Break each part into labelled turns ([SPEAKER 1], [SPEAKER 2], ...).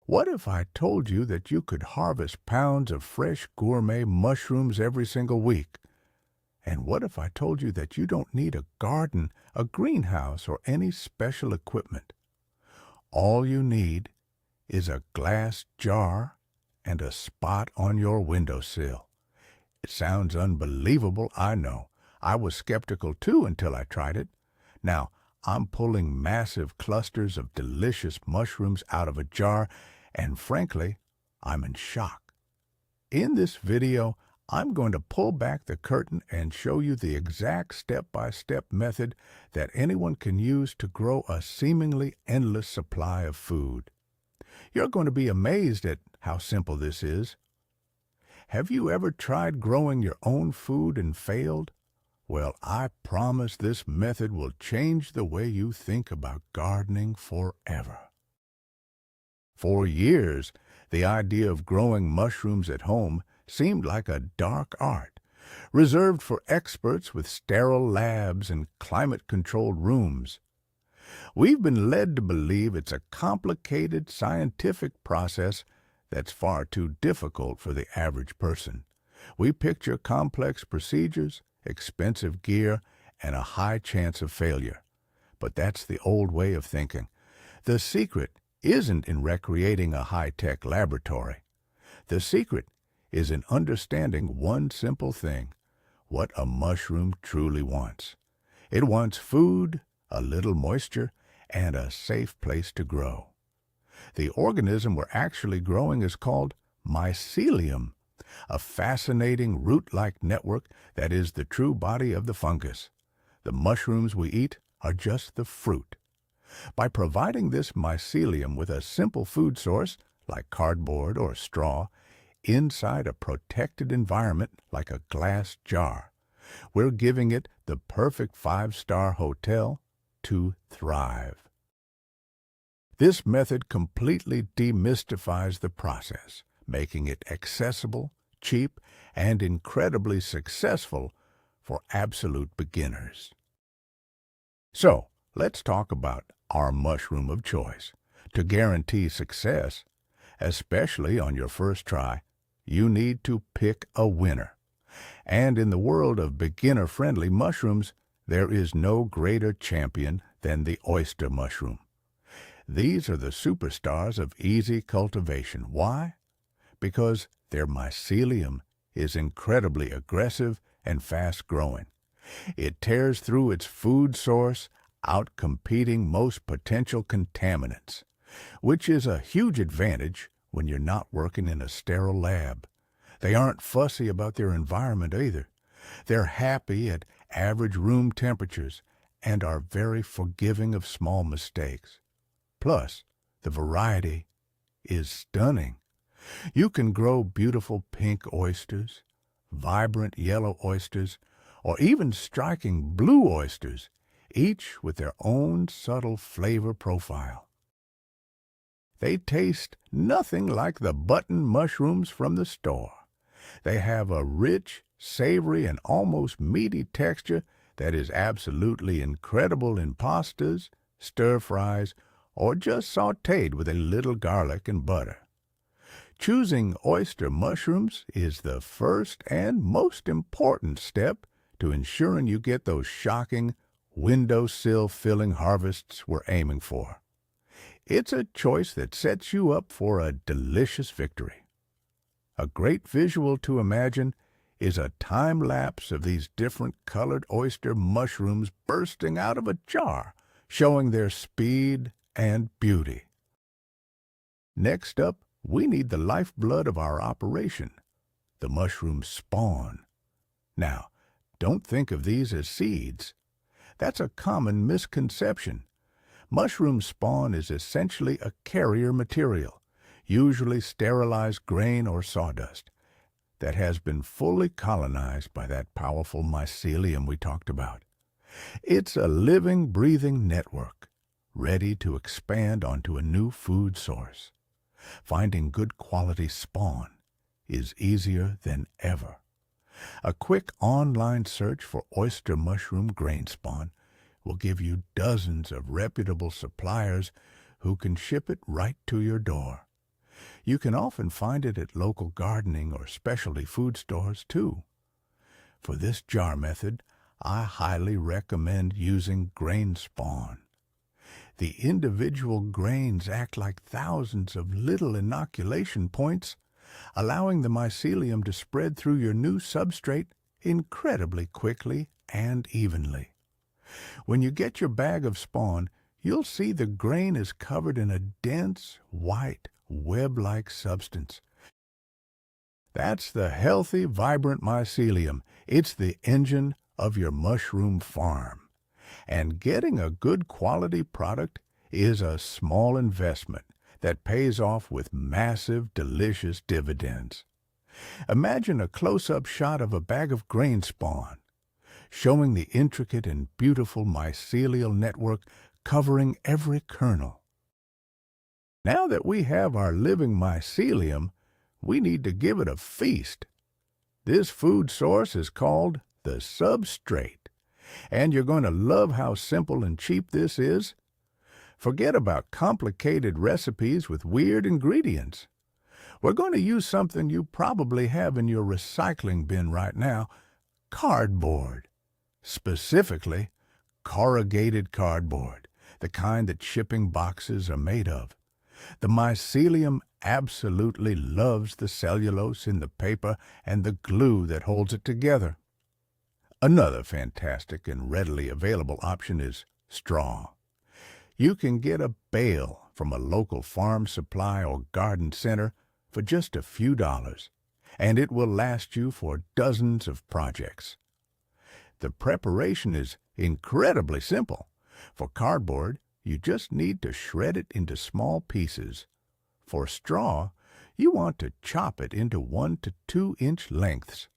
[SPEAKER 1] What if I told you that you could harvest pounds of fresh gourmet mushrooms every single week? And what if I told you that you don't need a garden, a greenhouse, or any special equipment? All you need is a glass jar and a spot on your windowsill. It sounds unbelievable, I know. I was skeptical too until I tried it. Now, I'm pulling massive clusters of delicious mushrooms out of a jar, and frankly, I'm in shock. In this video, I'm going to pull back the curtain and show you the exact step-by-step method that anyone can use to grow a seemingly endless supply of food. You're going to be amazed at how simple this is. Have you ever tried growing your own food and failed? Well, I promise this method will change the way you think about gardening forever. For years, the idea of growing mushrooms at home seemed like a dark art, reserved for experts with sterile labs and climate-controlled rooms. We've been led to believe it's a complicated scientific process that's far too difficult for the average person. We picture complex procedures, expensive gear, and a high chance of failure. But that's the old way of thinking. The secret isn't in recreating a high-tech laboratory. The secret is in understanding one simple thing: what a mushroom truly wants. It wants food, a little moisture, and a safe place to grow. The organism we're actually growing is called mycelium, a fascinating root-like network that is the true body of the fungus. The mushrooms we eat are just the fruit. By providing this mycelium with a simple food source, like cardboard or straw, inside a protected environment like a glass jar, we're giving it the perfect 5-star hotel to thrive. This method completely demystifies the process, making it accessible, cheap, and incredibly successful for absolute beginners. So, let's talk about our mushroom of choice. To guarantee success, especially on your first try, you need to pick a winner. And in the world of beginner-friendly mushrooms, there is no greater champion than the oyster mushroom. These are the superstars of easy cultivation. Why? Because their mycelium is incredibly aggressive and fast-growing. It tears through its food source, outcompeting most potential contaminants, which is a huge advantage when you're not working in a sterile lab. They aren't fussy about their environment either. They're happy at average room temperatures and are very forgiving of small mistakes. Plus, the variety is stunning. You can grow beautiful pink oysters, vibrant yellow oysters, or even striking blue oysters, each with their own subtle flavor profile. They taste nothing like the button mushrooms from the store. They have a rich, savory, and almost meaty texture that is absolutely incredible in pastas, stir-fries, or just sautéed with a little garlic and butter. Choosing oyster mushrooms is the first and most important step to ensuring you get those shocking, windowsill-filling harvests we're aiming for. It's a choice that sets you up for a delicious victory. A great visual to imagine is a time-lapse of these different colored oyster mushrooms bursting out of a jar, showing their speed and beauty. Next up, we need the lifeblood of our operation, the mushroom spawn. Now, don't think of these as seeds. That's a common misconception. Mushroom spawn is essentially a carrier material, usually sterilized grain or sawdust, that has been fully colonized by that powerful mycelium we talked about. It's a living, breathing network, ready to expand onto a new food source. Finding good quality spawn is easier than ever. A quick online search for oyster mushroom grain spawn will give you dozens of reputable suppliers who can ship it right to your door. You can often find it at local gardening or specialty food stores, too. For this jar method, I highly recommend using grain spawn. The individual grains act like thousands of little inoculation points, allowing the mycelium to spread through your new substrate incredibly quickly and evenly. When you get your bag of spawn, you'll see the grain is covered in a dense, white, web-like substance. That's the healthy, vibrant mycelium. It's the engine of your mushroom farm. And getting a good quality product is a small investment that pays off with massive, delicious dividends. Imagine a close-up shot of a bag of grain spawn, showing the intricate and beautiful mycelial network covering every kernel. Now that we have our living mycelium, we need to give it a feast. This food source is called the substrate, and you're going to love how simple and cheap this is. Forget about complicated recipes with weird ingredients. We're going to use something you probably have in your recycling bin right now, cardboard. Specifically, corrugated cardboard, the kind that shipping boxes are made of. The mycelium absolutely loves the cellulose in the paper and the glue that holds it together. Another fantastic and readily available option is straw. You can get a bale from a local farm supply or garden center for just a few dollars, and it will last you for dozens of projects. The preparation is incredibly simple. For cardboard, you just need to shred it into small pieces. For straw, you want to chop it into 1 to 2 inch lengths.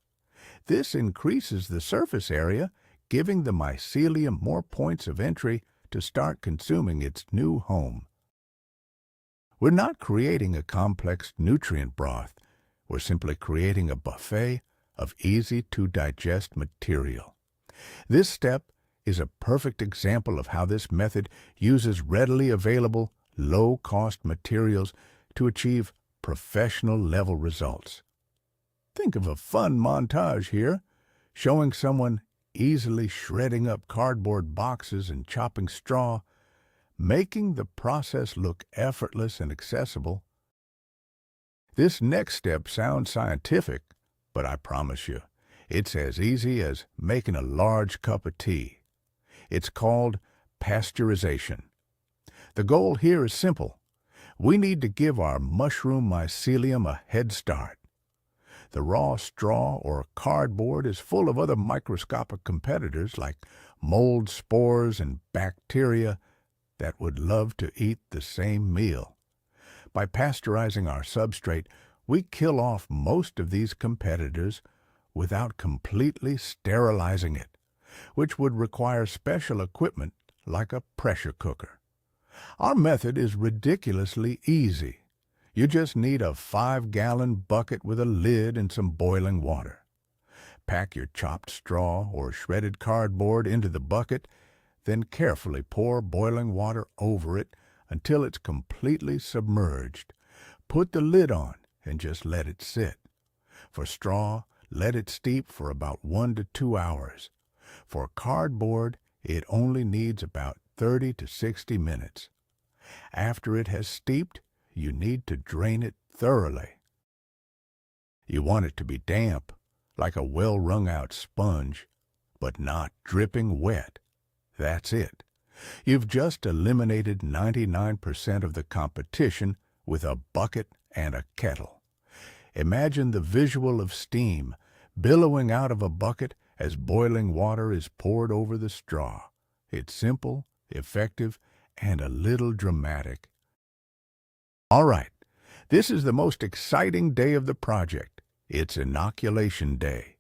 [SPEAKER 1] This increases the surface area, giving the mycelium more points of entry to start consuming its new home. We're not creating a complex nutrient broth. We're simply creating a buffet of easy-to-digest material. This step is a perfect example of how this method uses readily available, low-cost materials to achieve professional-level results. Think of a fun montage here, showing someone easily shredding up cardboard boxes and chopping straw, making the process look effortless and accessible. This next step sounds scientific, but I promise you, it's as easy as making a large cup of tea. It's called pasteurization. The goal here is simple. We need to give our mushroom mycelium a head start. The raw straw or cardboard is full of other microscopic competitors like mold spores and bacteria that would love to eat the same meal. By pasteurizing our substrate, we kill off most of these competitors without completely sterilizing it, which would require special equipment like a pressure cooker. Our method is ridiculously easy. You just need a 5-gallon bucket with a lid and some boiling water. Pack your chopped straw or shredded cardboard into the bucket, then carefully pour boiling water over it until it's completely submerged. Put the lid on and just let it sit. For straw, let it steep for about 1 to 2 hours. For cardboard, it only needs about 30 to 60 minutes. After it has steeped, you need to drain it thoroughly. You want it to be damp, like a well-wrung-out sponge, but not dripping wet. That's it. You've just eliminated 99% of the competition with a bucket and a kettle. Imagine the visual of steam billowing out of a bucket as boiling water is poured over the straw. It's simple, effective, and a little dramatic. All right, this is the most exciting day of the project. It's inoculation day.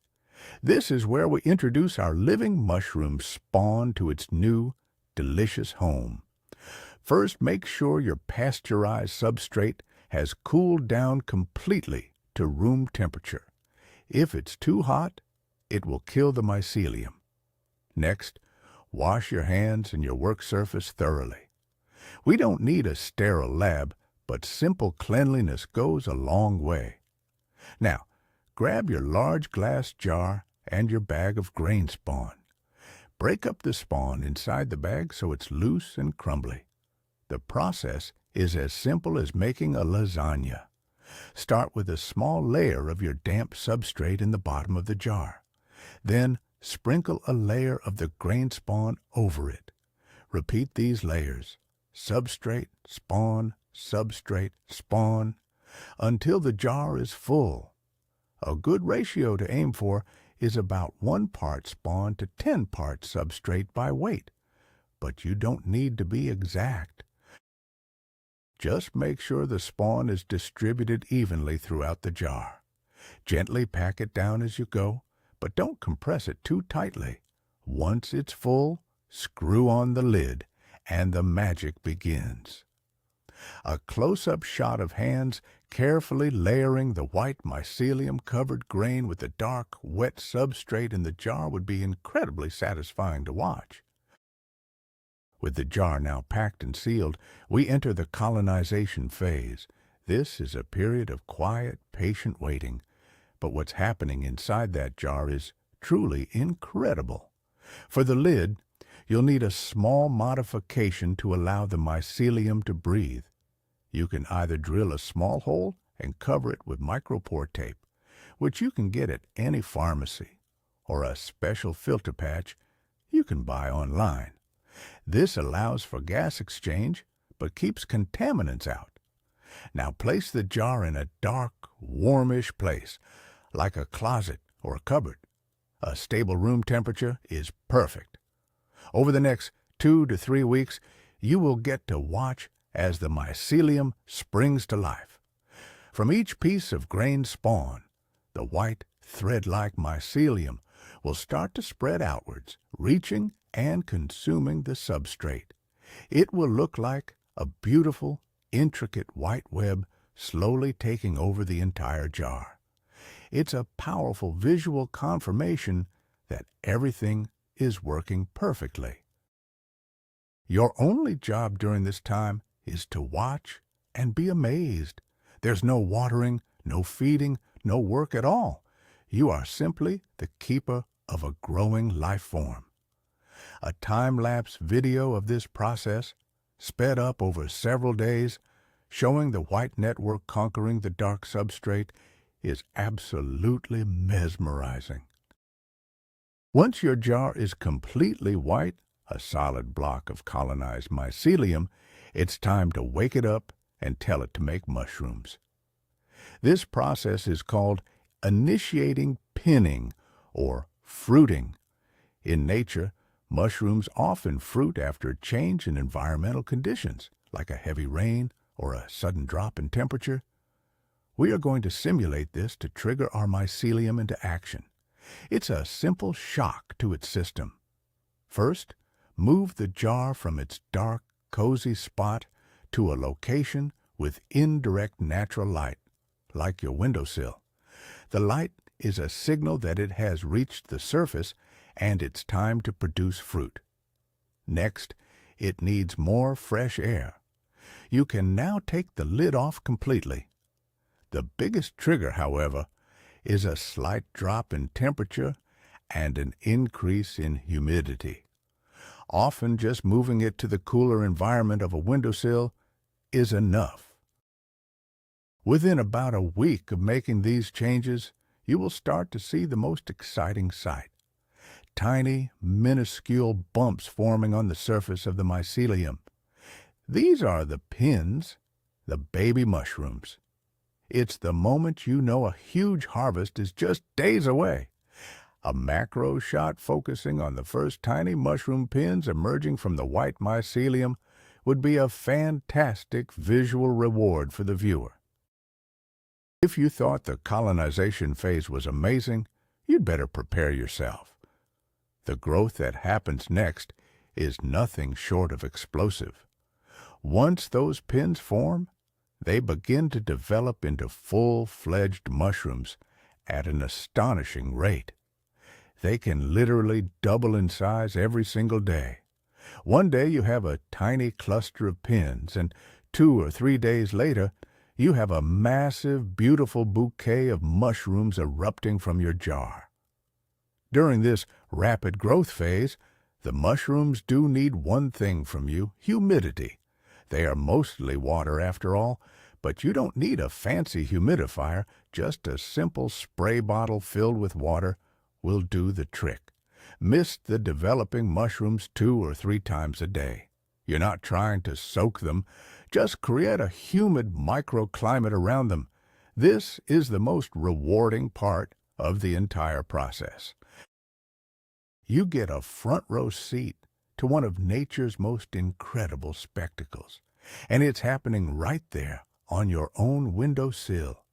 [SPEAKER 1] This is where we introduce our living mushroom spawn to its new, delicious home. First, make sure your pasteurized substrate has cooled down completely to room temperature. If it's too hot, it will kill the mycelium. Next, wash your hands and your work surface thoroughly. We don't need a sterile lab, but simple cleanliness goes a long way. Now, grab your large glass jar and your bag of grain spawn. Break up the spawn inside the bag so it's loose and crumbly. The process is as simple as making a lasagna. Start with a small layer of your damp substrate in the bottom of the jar. Then sprinkle a layer of the grain spawn over it. Repeat these layers, substrate, spawn, until the jar is full. A good ratio to aim for is about 1 part spawn to 10 parts substrate by weight, but you don't need to be exact. Just make sure the spawn is distributed evenly throughout the jar. Gently pack it down as you go, but don't compress it too tightly. Once it's full, screw on the lid, and the magic begins. A close-up shot of hands carefully layering the white mycelium-covered grain with the dark, wet substrate in the jar would be incredibly satisfying to watch. With the jar now packed and sealed, we enter the colonization phase. This is a period of quiet, patient waiting, but what's happening inside that jar is truly incredible. For the lid, you'll need a small modification to allow the mycelium to breathe. You can either drill a small hole and cover it with micropore tape, which you can get at any pharmacy, or a special filter patch you can buy online. This allows for gas exchange, but keeps contaminants out. Now place the jar in a dark, warmish place, like a closet or a cupboard. A stable room temperature is perfect. Over the next 2 to 3 weeks, you will get to watch as the mycelium springs to life. From each piece of grain spawn, the white, thread-like mycelium will start to spread outwards, reaching and consuming the substrate. It will look like a beautiful, intricate white web slowly taking over the entire jar. It's a powerful visual confirmation that everything is working perfectly. Your only job during this time is to watch and be amazed. There's no watering, no feeding, no work at all. You are simply the keeper of a growing life form. A time-lapse video of this process, sped up over several days, showing the white network conquering the dark substrate, is absolutely mesmerizing. Once your jar is completely white, a solid block of colonized mycelium, it's time to wake it up and tell it to make mushrooms. This process is called initiating pinning or fruiting. In nature, mushrooms often fruit after a change in environmental conditions, like a heavy rain or a sudden drop in temperature. We are going to simulate this to trigger our mycelium into action. It's a simple shock to its system. First, move the jar from its dark, cozy spot to a location with indirect natural light, like your windowsill. The light is a signal that it has reached the surface and it's time to produce fruit. Next, it needs more fresh air. You can now take the lid off completely. The biggest trigger, however, is a slight drop in temperature and an increase in humidity. Often just moving it to the cooler environment of a windowsill is enough. Within about a week of making these changes, you will start to see the most exciting sight. Tiny, minuscule bumps forming on the surface of the mycelium. These are the pins, the baby mushrooms. It's the moment you know a huge harvest is just days away. A macro shot focusing on the first tiny mushroom pins emerging from the white mycelium would be a fantastic visual reward for the viewer. If you thought the colonization phase was amazing, you'd better prepare yourself. The growth that happens next is nothing short of explosive. Once those pins form, they begin to develop into full-fledged mushrooms at an astonishing rate. They can literally double in size every single day. One day you have a tiny cluster of pins, and 2 or 3 days later, you have a massive, beautiful bouquet of mushrooms erupting from your jar. During this rapid growth phase, the mushrooms do need one thing from you: humidity. They are mostly water after all, but you don't need a fancy humidifier. Just a simple spray bottle filled with water will do the trick. Mist the developing mushrooms 2 or 3 times a day. You're not trying to soak them. Just create a humid microclimate around them. This is the most rewarding part of the entire process. You get a front row seat to one of nature's most incredible spectacles, and it's happening right there on your own windowsill.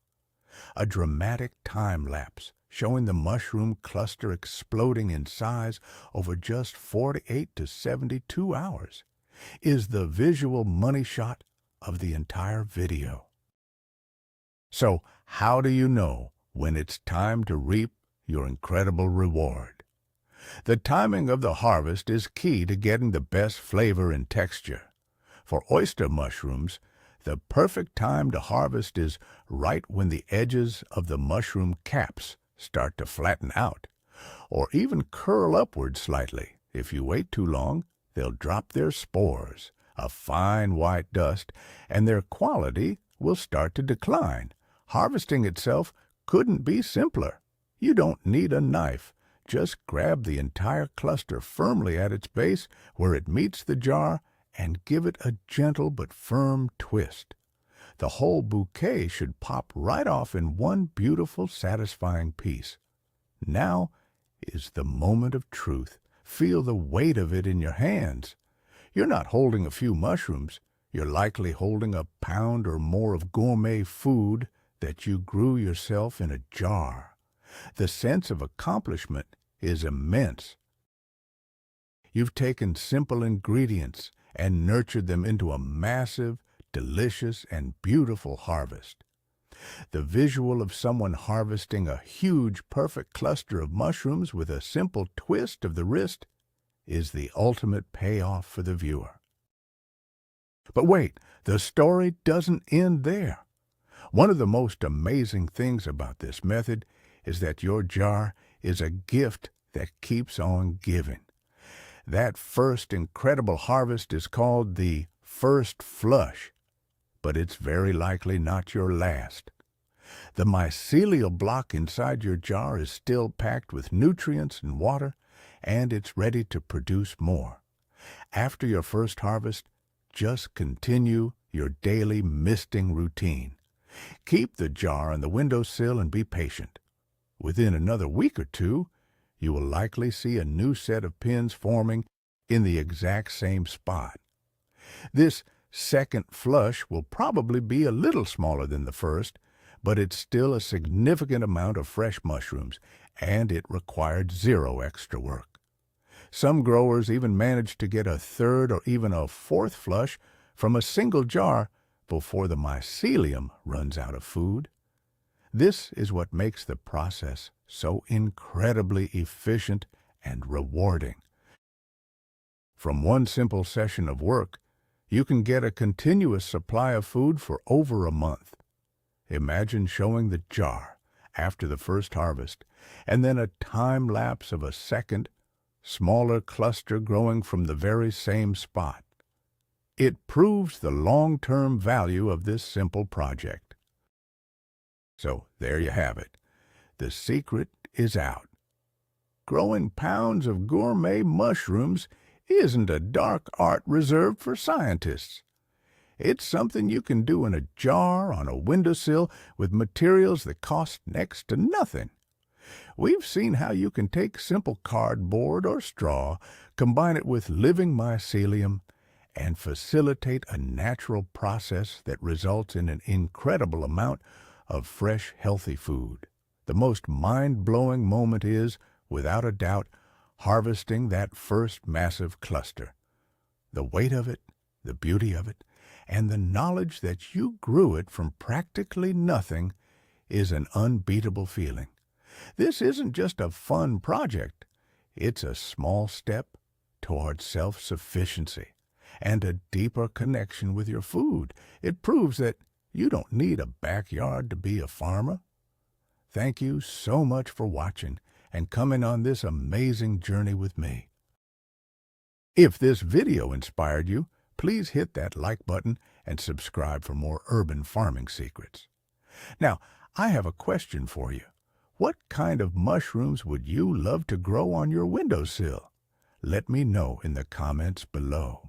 [SPEAKER 1] A dramatic time lapse showing the mushroom cluster exploding in size over just 48 to 72 hours is the visual money shot of the entire video. So, how do you know when it's time to reap your incredible reward? The timing of the harvest is key to getting the best flavor and texture. For oyster mushrooms, the perfect time to harvest is right when the edges of the mushroom caps start to flatten out, or even curl upward slightly. If you wait too long, they'll drop their spores, a fine white dust, and their quality will start to decline. Harvesting itself couldn't be simpler. You don't need a knife. Just grab the entire cluster firmly at its base where it meets the jar and give it a gentle but firm twist. The whole bouquet should pop right off in one beautiful, satisfying piece. Now is the moment of truth. Feel the weight of it in your hands. You're not holding a few mushrooms. You're likely holding a pound or more of gourmet food that you grew yourself in a jar. The sense of accomplishment is immense. You've taken simple ingredients and nurtured them into a massive, delicious, and beautiful harvest. The visual of someone harvesting a huge, perfect cluster of mushrooms with a simple twist of the wrist is the ultimate payoff for the viewer. But wait, the story doesn't end there. One of the most amazing things about this method is that your jar is a gift that keeps on giving. That first incredible harvest is called the first flush, but it's very likely not your last. The mycelial block inside your jar is still packed with nutrients and water, and it's ready to produce more. After your first harvest, just continue your daily misting routine. Keep the jar on the windowsill and be patient. Within another week or two, you will likely see a new set of pins forming in the exact same spot. This second flush will probably be a little smaller than the first, but it's still a significant amount of fresh mushrooms, and it required zero extra work. Some growers even manage to get a third or even a fourth flush from a single jar before the mycelium runs out of food. This is what makes the process so incredibly efficient and rewarding. From one simple session of work, you can get a continuous supply of food for over a month. Imagine showing the jar after the first harvest, and then a time lapse of a second, smaller cluster growing from the very same spot. It proves the long-term value of this simple project. So there you have it. The secret is out. Growing pounds of gourmet mushrooms isn't a dark art reserved for scientists. It's something you can do in a jar on a windowsill with materials that cost next to nothing. We've seen how you can take simple cardboard or straw, combine it with living mycelium, and facilitate a natural process that results in an incredible amount of fresh, healthy food. The most mind-blowing moment is, without a doubt, harvesting that first massive cluster. The weight of it, the beauty of it, and the knowledge that you grew it from practically nothing is an unbeatable feeling. This isn't just a fun project. It's a small step toward self-sufficiency. and a deeper connection with your food. It proves that you don't need a backyard to be a farmer. Thank you so much for watching and coming on this amazing journey with me. If this video inspired you, please hit that like button and subscribe for more urban farming secrets. Now, I have a question for you. What kind of mushrooms would you love to grow on your windowsill? Let me know in the comments below.